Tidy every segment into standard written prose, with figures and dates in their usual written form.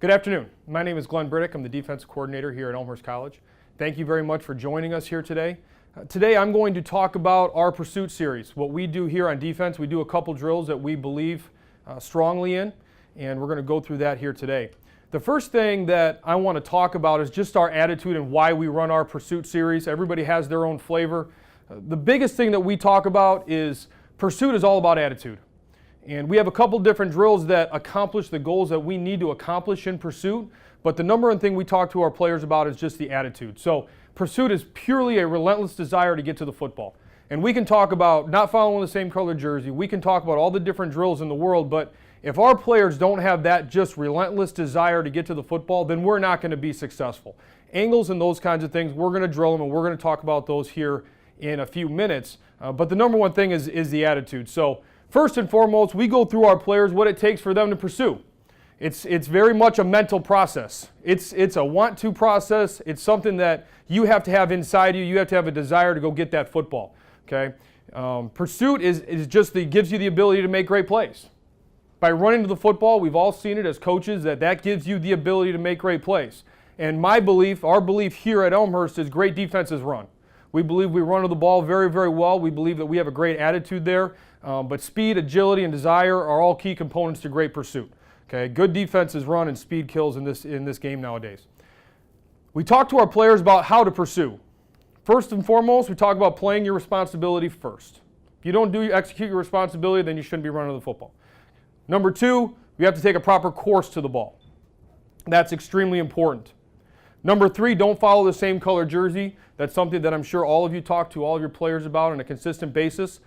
Good afternoon. My name is Glenn Briddick. I'm the defensive coordinator here at Elmhurst College. Thank you very much for joining us here today. Today I'm going to talk about our pursuit series. What we do here on defense, we do a couple drills that we believe strongly in, and we're going to go through that here today. The first thing that I want to talk about is just our attitude and why we run our pursuit series. Everybody has their own flavor. The biggest thing that we talk about is pursuit is all about attitude. And we have a couple different drills that accomplish the goals that we need to accomplish in pursuit, but the number one thing we talk to our players about is just the attitude. So pursuit is purely a relentless desire to get to the football. And we can talk about not following the same color jersey, we can talk about all the different drills in the world, but if our players don't have that just relentless desire to get to the football, then we're not going to be successful. Angles and those kinds of things, we're going to drill them, and we're going to talk about those here in a few minutes. But the number one thing is the attitude. So first and foremost, we go through our players what it takes for them to pursue. It's very much a mental process. It's a want-to process. It's something that you have to have inside you. You have to have a desire to go get that football. Okay? Pursuit gives you the ability to make great plays. By running to the football, we've all seen it as coaches that gives you the ability to make great plays. And my belief, our belief here at Elmhurst is great defenses run. We believe we run to the ball very, very well. We believe that we have a great attitude there. But speed, agility, and desire are all key components to great pursuit. Okay? Good defenses run and speed kills in this game nowadays. We talk to our players about how to pursue. First and foremost, we talk about playing your responsibility first. If you don't execute your responsibility, then you shouldn't be running the football. Number two, you have to take a proper course to the ball. That's extremely important. Number three, don't follow the same color jersey. That's something that I'm sure all of you talk to all of your players about on a consistent basis.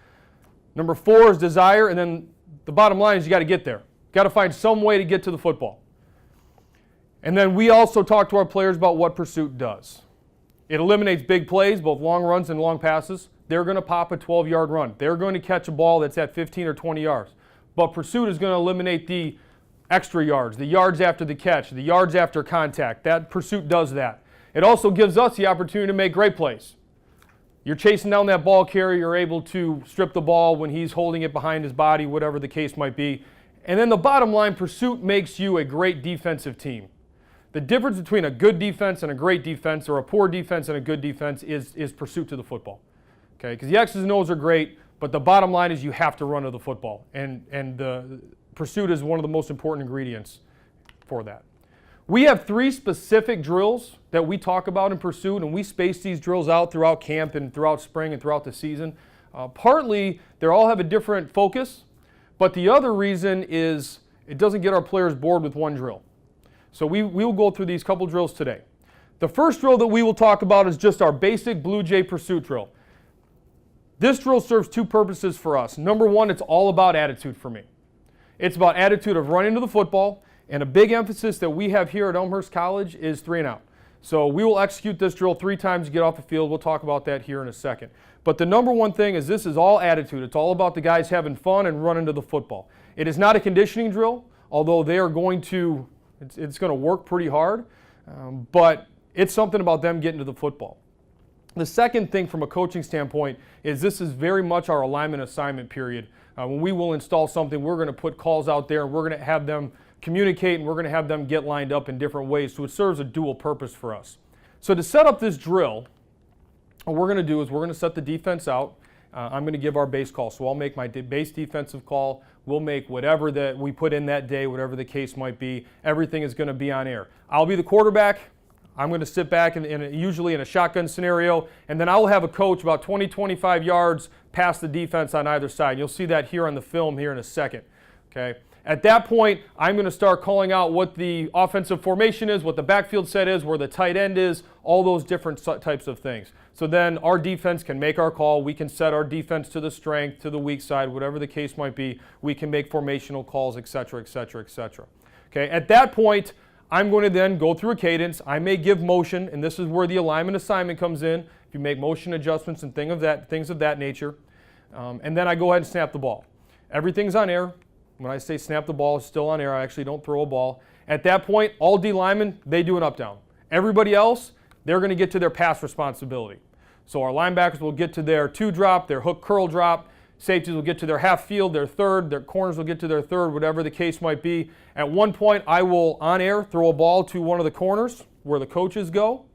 Number four is desire, and then the bottom line is you got to get there. You got to find some way to get to the football. And then we also talk to our players about what pursuit does. It eliminates big plays, both long runs and long passes. They're going to pop a 12-yard run. They're going to catch a ball that's at 15 or 20 yards. But pursuit is going to eliminate the extra yards, the yards after the catch, the yards after contact. That pursuit does that. It also gives us the opportunity to make great plays. You're chasing down that ball carrier, you're able to strip the ball when he's holding it behind his body, whatever the case might be. And then the bottom line, pursuit makes you a great defensive team. The difference between a good defense and a great defense, or a poor defense and a good defense, is pursuit to the football. Okay? Because the X's and O's are great, but the bottom line is you have to run to the football. And the pursuit is one of the most important ingredients for that. We have three specific drills that we talk about in pursuit, and we space these drills out throughout camp and throughout spring and throughout the season. Partly, they all have a different focus, but the other reason is it doesn't get our players bored with one drill. So we will go through these couple drills today. The first drill that we will talk about is just our basic Blue Jay pursuit drill. This drill serves two purposes for us. Number one, it's all about attitude for me. It's about attitude of running to the football, and a big emphasis that we have here at Elmhurst College is 3 and out. So we will execute this drill 3 times to get off the field. We'll talk about that here in a second. But the number one thing is this is all attitude. It's all about the guys having fun and running to the football. It is not a conditioning drill, although they are going to, it's going to work pretty hard, but it's something about them getting to the football. The second thing from a coaching standpoint is this is very much our alignment assignment period. When we will install something, we're going to put calls out there and we're going to have them communicate and we're going to have them get lined up in different ways. So it serves a dual purpose for us. So to set up this drill, what we're going to do is we're going to set the defense out. I'm going to give our base call. So I'll make my base defensive call. We'll make whatever that we put in that day, whatever the case might be. Everything is going to be on air. I'll be the quarterback. I'm going to sit back usually in a shotgun scenario, and then I'll have a coach about 20, 25 yards past the defense on either side. You'll see that here on the film here in a second. Okay. At that point, I'm going to start calling out what the offensive formation is, what the backfield set is, where the tight end is, all those different types of things. So then our defense can make our call. We can set our defense to the strength, to the weak side, whatever the case might be. We can make formational calls, et cetera, et cetera, et cetera. Okay. At that point, I'm going to then go through a cadence. I may give motion, and this is where the alignment assignment comes in. If you make motion adjustments and things of that nature. And then I go ahead and snap the ball. Everything's on air. When I say snap the ball, it's still on air. I actually don't throw a ball. At that point, all D linemen, they do an up-down. Everybody else, they're going to get to their pass responsibility. So our linebackers will get to their 2 drop, their hook curl drop. Safeties will get to their half field, their third, their corners will get to their third, whatever the case might be. At one point, I will, on air, throw a ball to one of the corners where the coaches go,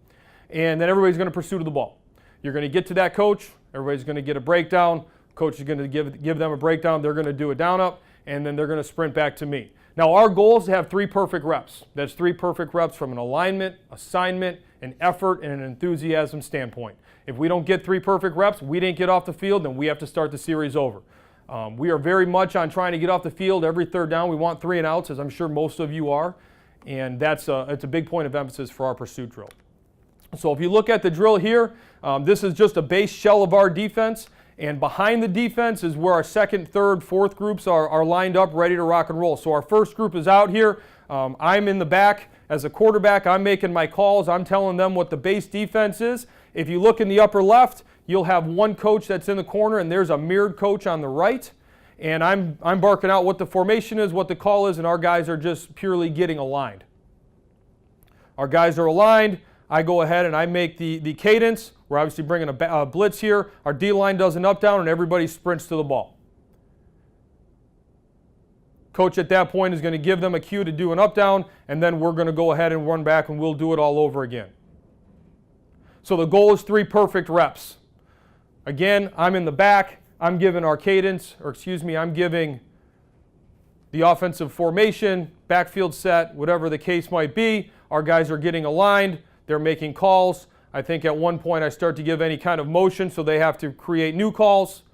and then everybody's going to pursue to the ball. You're going to get to that coach, everybody's going to get a breakdown, coach is going to give them a breakdown, they're going to do a down up, and then they're going to sprint back to me. Now our goal is to have 3 perfect reps. That's 3 perfect reps from an alignment, assignment, an effort, and an enthusiasm standpoint. If we don't get 3 perfect reps, we didn't get off the field, then we have to start the series over. We are very much on trying to get off the field every third down. We want 3 and outs, as I'm sure most of you are, and it's a big point of emphasis for our pursuit drill. So if you look at the drill here, this is just a base shell of our defense, and behind the defense is where our second, third, fourth groups are lined up ready to rock and roll. So our first group is out here. I'm in the back as a quarterback. I'm making my calls. I'm telling them what the base defense is. If you look in the upper left, you'll have one coach that's in the corner, and there's a mirrored coach on the right. And I'm barking out what the formation is, what the call is, and our guys are just purely getting aligned. Our guys are aligned. I go ahead and I make the cadence. We're obviously bringing a blitz here. Our D-line does an up-down, and everybody sprints to the ball. Coach at that point is going to give them a cue to do an up-down, and then we're going to go ahead and run back, and we'll do it all over again. So the goal is 3 perfect reps. Again, I'm in the back. I'm giving our cadence, I'm giving the offensive formation, backfield set, whatever the case might be. Our guys are getting aligned. They're making calls. I think at one point I start to give any kind of motion, so they have to create new calls.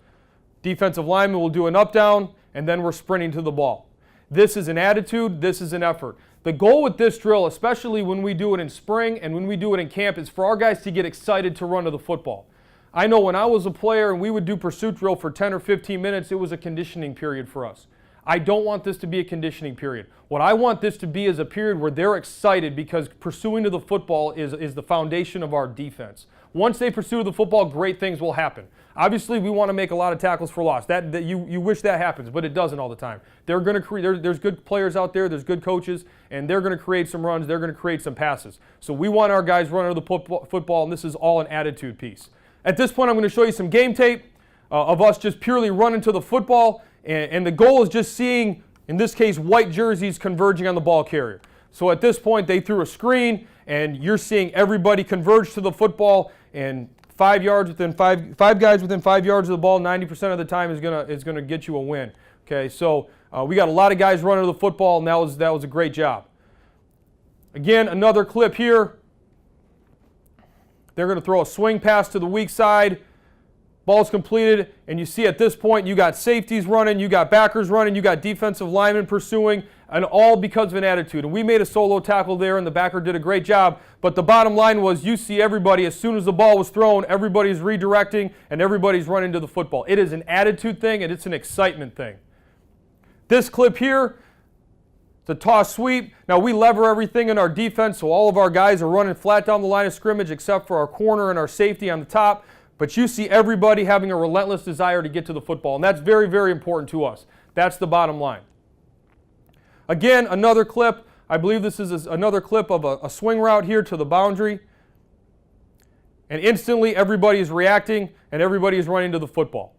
Defensive lineman will do an up-down, and then we're sprinting to the ball. This is an attitude. This is an effort. The goal with this drill, especially when we do it in spring and when we do it in camp, is for our guys to get excited to run to the football. I know when I was a player and we would do pursuit drill for 10 or 15 minutes, it was a conditioning period for us. I don't want this to be a conditioning period. What I want this to be is a period where they're excited, because pursuing to the football is the foundation of our defense. Once they pursue the football, great things will happen. Obviously, we want to make a lot of tackles for loss. You wish that happens, but it doesn't all the time. They're going to create. There's good players out there. There's good coaches, and they're going to create some runs. They're going to create some passes. So we want our guys running to the football, and this is all an attitude piece. At this point, I'm going to show you some game tape of us just purely running to the football, and the goal is just seeing, in this case, white jerseys converging on the ball carrier. So at this point, they threw a screen, and you're seeing everybody converge to the football, and 5 yards within five guys within 5 yards of the ball, 90% of the time is gonna get you a win. Okay, so we got a lot of guys running to the football, and that was a great job. Again, another clip here. They're going to throw a swing pass to the weak side. Ball's completed, and you see at this point you got safeties running, you got backers running, you got defensive linemen pursuing, and all because of an attitude. And we made a solo tackle there, and the backer did a great job. But the bottom line was, you see everybody, as soon as the ball was thrown, everybody's redirecting, and everybody's running to the football. It is an attitude thing, and it's an excitement thing. This clip here, it's a toss sweep. Now we lever everything in our defense, so all of our guys are running flat down the line of scrimmage except for our corner and our safety on the top. But you see everybody having a relentless desire to get to the football, and that's very, very important to us. That's the bottom line. Again, another clip. I believe this is another clip of a swing route here to the boundary. And instantly everybody is reacting, and everybody is running to the football.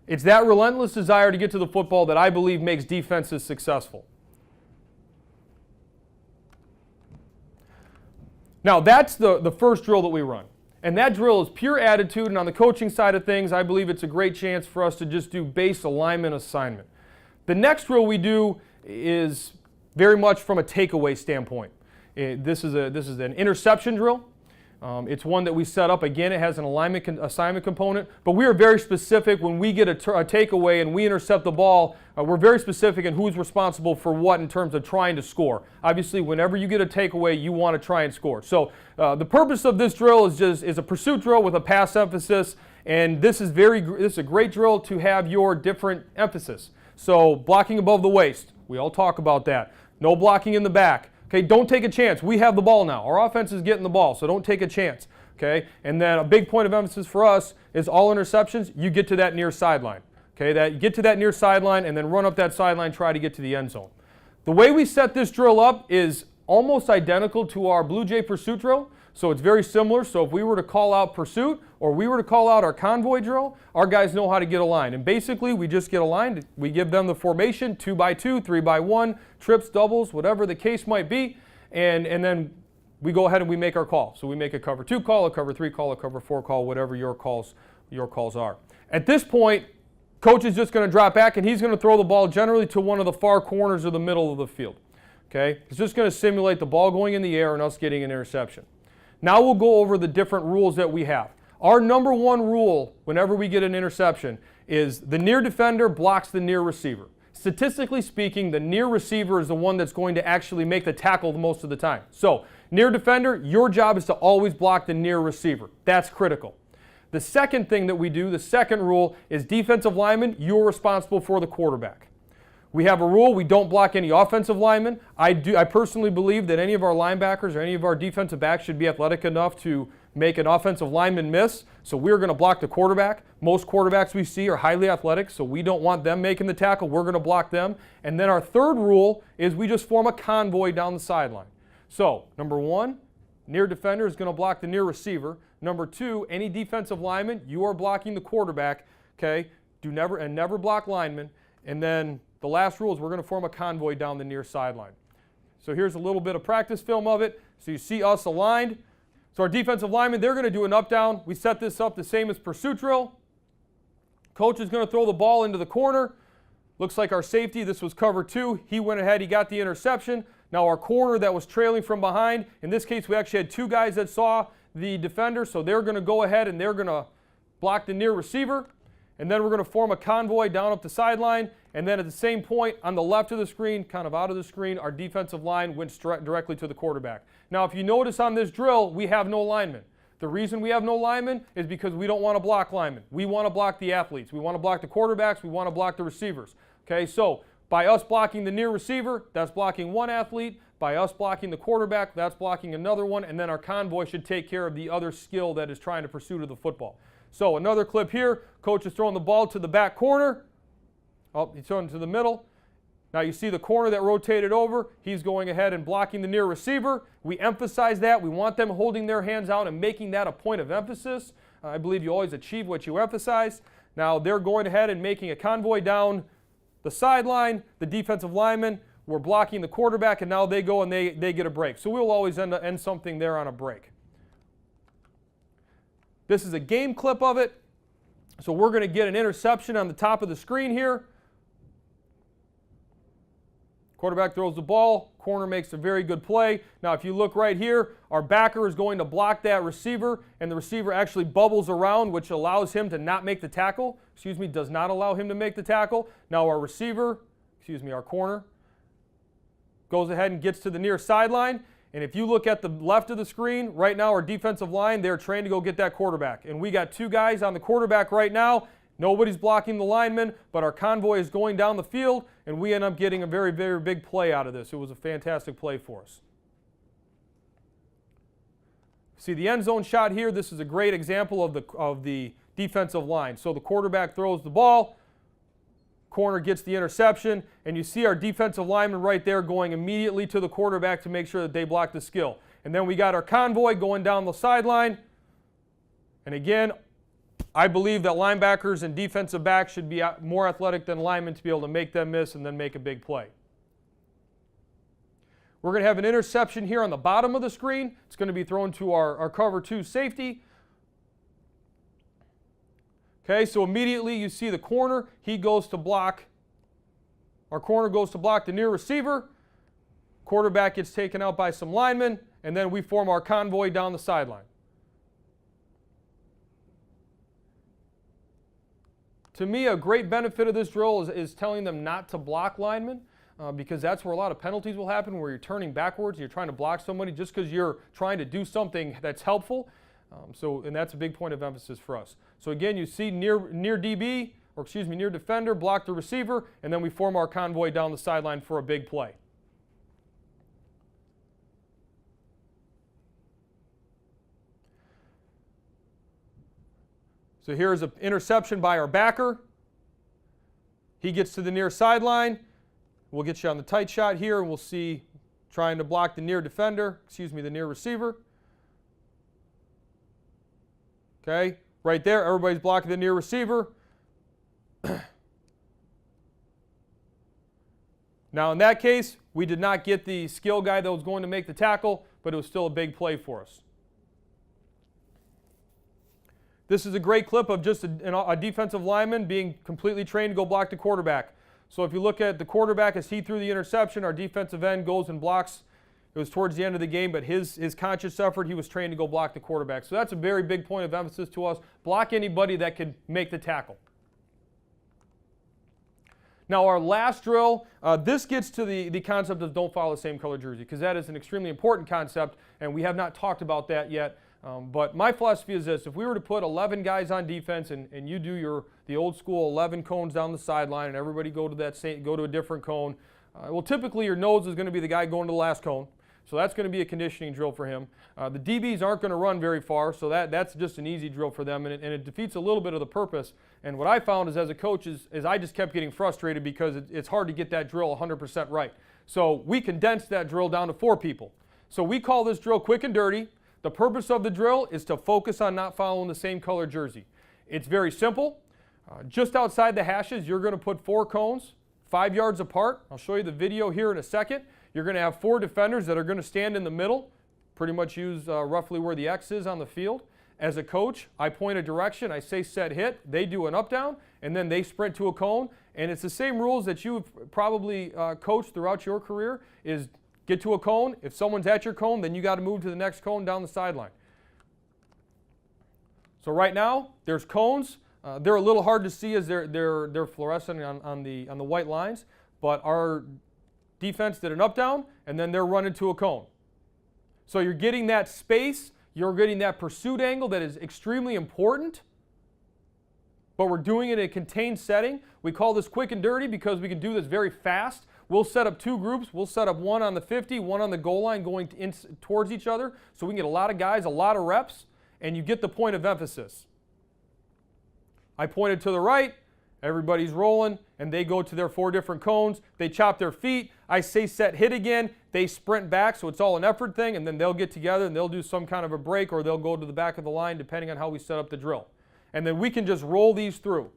It's that relentless desire to get to the football that I believe makes defenses successful. Now that's the first drill that we run. And that drill is pure attitude, and on the coaching side of things, I believe it's a great chance for us to just do base alignment assignment. The next drill we do is very much from a takeaway standpoint. This is an interception drill. It's one that we set up. Again, it has an alignment assignment component, but we are very specific when we get a takeaway and we intercept the ball. We're very specific in who's responsible for what in terms of trying to score. Obviously, whenever you get a takeaway, you want to try and score. So the purpose of this drill is a pursuit drill with a pass emphasis, and this is a great drill to have your different emphasis. So blocking above the waist, we all talk about that. No blocking in the back. Okay, don't take a chance. We have the ball now. Our offense is getting the ball, so don't take a chance. Okay, and then a big point of emphasis for us is all interceptions, you get to that near sideline. Okay, get to that near sideline and then run up that sideline, try to get to the end zone. The way we set this drill up is almost identical to our Blue Jay pursuit drill. So it's very similar. So if we were to call out pursuit or we were to call out our convoy drill, our guys know how to get aligned. And basically we just get aligned. We give them the formation, 2x2, 3x1, trips, doubles, whatever the case might be. And then we go ahead and we make our call. So we make a cover 2 call, a cover 3 call, a cover 4 call, whatever your calls are. At this point, coach is just going to drop back and he's going to throw the ball generally to one of the far corners of the middle of the field. Okay? He's just going to simulate the ball going in the air and us getting an interception. Now we'll go over the different rules that we have. Our number one rule whenever we get an interception is the near defender blocks the near receiver. Statistically speaking, the near receiver is the one that's going to actually make the tackle most of the time. So, near defender, your job is to always block the near receiver. That's critical. The second thing that we do, the second rule, is defensive lineman, you're responsible for the quarterback. We have a rule, we don't block any offensive linemen. I personally believe that any of our linebackers or any of our defensive backs should be athletic enough to make an offensive lineman miss. So we're going to block the quarterback. Most quarterbacks we see are highly athletic, so we don't want them making the tackle. We're going to block them. And then our third rule is we just form a convoy down the sideline. So, number one, near defender is going to block the near receiver. Number two, any defensive lineman, you are blocking the quarterback. Okay? Never block linemen. And then the last rule is we're going to form a convoy down the near sideline. So here's a little bit of practice film of it. So you see us aligned. So our defensive linemen, they're going to do an up-down. We set this up the same as pursuit drill. Coach is going to throw the ball into the corner. Looks like our safety, this was cover 2. He went ahead, he got the interception. Now our corner that was trailing from behind, in this case we actually had 2 guys that saw the defender, so they're going to go ahead and they're going to block the near receiver. And then we're going to form a convoy down up the sideline. And then at the same point, on the left of the screen, kind of out of the screen, our defensive line went directly to the quarterback. Now, if you notice on this drill, we have no linemen. The reason we have no linemen is because we don't want to block linemen. We want to block the athletes. We want to block the quarterbacks. We want to block the receivers. Okay, so by us blocking the near receiver, that's blocking one athlete. By us blocking the quarterback, that's blocking another one. And then our convoy should take care of the other skill that is trying to pursue to the football. So another clip here. Coach is throwing the ball to the back corner. Oh, he's throwing it to the middle. Now you see the corner that rotated over. He's going ahead and blocking the near receiver. We emphasize that. We want them holding their hands out and making that a point of emphasis. I believe you always achieve what you emphasize. Now they're going ahead and making a convoy down the sideline. The defensive linemen were blocking the quarterback, and now they go and they get a break. So we'll always end something there on a break. This is a game clip of it. So we're going to get an interception on the top of the screen here. Quarterback throws the ball. Corner makes a very good play. Now, if you look right here, our backer is going to block that receiver, and the receiver actually bubbles around, which allows him to not make the tackle. Does not allow him to make the tackle. Now, our corner, goes ahead and gets to the near sideline. And if you look at the left of the screen, right now our defensive line, they're trained to go get that quarterback. And we got 2 guys on the quarterback right now. Nobody's blocking the lineman, but our convoy is going down the field, and we end up getting a very, very big play out of this. It was a fantastic play for us. See the end zone shot here. This is a great example of the defensive line. So the quarterback throws the ball. Corner gets the interception, and you see our defensive lineman right there going immediately to the quarterback to make sure that they block the skill. And then we got our convoy going down the sideline. And again, I believe that linebackers and defensive backs should be more athletic than linemen to be able to make them miss and then make a big play. We're going to have an interception here on the bottom of the screen. It's going to be thrown to our cover 2 safety. Okay, so immediately you see the corner. He goes to block. Our corner goes to block the near receiver. Quarterback gets taken out by some linemen, and then we form our convoy down the sideline. To me, a great benefit of this drill is telling them not to block linemen, because that's where a lot of penalties will happen, where you're turning backwards, you're trying to block somebody just because you're trying to do something that's helpful. And that's a big point of emphasis for us. So again, you see near defender, block the receiver, and then we form our convoy down the sideline for a big play. So here's an interception by our backer. He gets to the near sideline. We'll get you on the tight shot here, and we'll see trying to block the near defender, the near receiver. Okay, right there, everybody's blocking the near receiver. Now in that case, we did not get the skill guy that was going to make the tackle, but it was still a big play for us. This is a great clip of just a defensive lineman being completely trained to go block the quarterback. So if you look at the quarterback as he threw the interception, our defensive end goes and blocks. It was towards the end of the game, but his conscious effort, he was trained to go block the quarterback. So that's a very big point of emphasis to us. Block anybody that can make the tackle. Now our last drill, this gets to the concept of don't follow the same color jersey, because that is an extremely important concept, and we have not talked about that yet. But my philosophy is this: if we were to put 11 guys on defense, and you do the old school 11 cones down the sideline, and everybody go to a different cone, well, typically your nose is going to be the guy going to the last cone. So that's going to be a conditioning drill for him. The DBs aren't going to run very far, so that's just an easy drill for them, and it defeats a little bit of the purpose. And what I found is, as a coach, is I just kept getting frustrated because it's hard to get that drill 100% right. So we condensed that drill down to 4 people. So we call this drill quick and dirty. The purpose of the drill is to focus on not following the same color jersey. It's very simple. Just outside the hashes, you're going to put 4 cones, 5 yards apart. I'll show you the video here in a second. You're going to have 4 defenders that are going to stand in the middle, pretty much use roughly where the X is on the field. As a coach, I point a direction, I say set hit, they do an up down, and then they sprint to a cone. And it's the same rules that you've probably coached throughout your career, is get to a cone. If someone's at your cone, then you got to move to the next cone down the sideline. So right now, there's cones. They're a little hard to see as they're fluorescent on the white lines, but our defense did an up down, and then they're running to a cone. So you're getting that space, you're getting that pursuit angle that is extremely important, but we're doing it in a contained setting. We call this quick and dirty because we can do this very fast. We'll set up 2 groups. We'll set up one on the 50, one on the goal line going towards each other, so we can get a lot of guys, a lot of reps, and you get the point of emphasis. I pointed to the right, everybody's rolling, and they go to their 4 different cones. They chop their feet. I say set hit again. They sprint back, so it's all an effort thing, and then they'll get together and they'll do some kind of a break, or they'll go to the back of the line depending on how we set up the drill. And then we can just roll these through.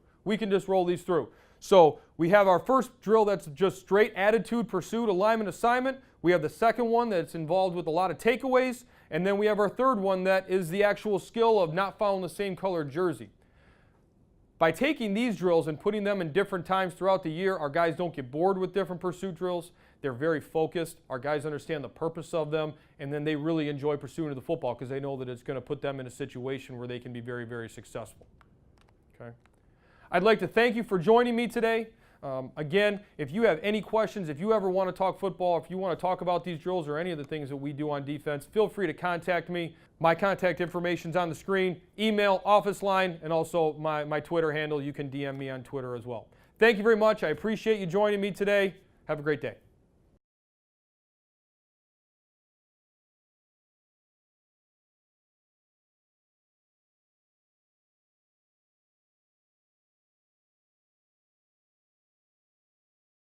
So we have our first drill that's just straight attitude, pursuit, alignment, assignment. We have the second one that's involved with a lot of takeaways. And then we have our third one that is the actual skill of not following the same color jersey. By taking these drills and putting them in different times throughout the year, our guys don't get bored with different pursuit drills. They're very focused. Our guys understand the purpose of them, and then they really enjoy pursuing the football because they know that it's going to put them in a situation where they can be very, very successful. Okay. I'd like to thank you for joining me today. Again, if you have any questions, if you ever want to talk football, if you want to talk about these drills or any of the things that we do on defense, feel free to contact me. My contact information is on the screen, email, office line, and also my Twitter handle. You can DM me on Twitter as well. Thank you very much. I appreciate you joining me today. Have a great day.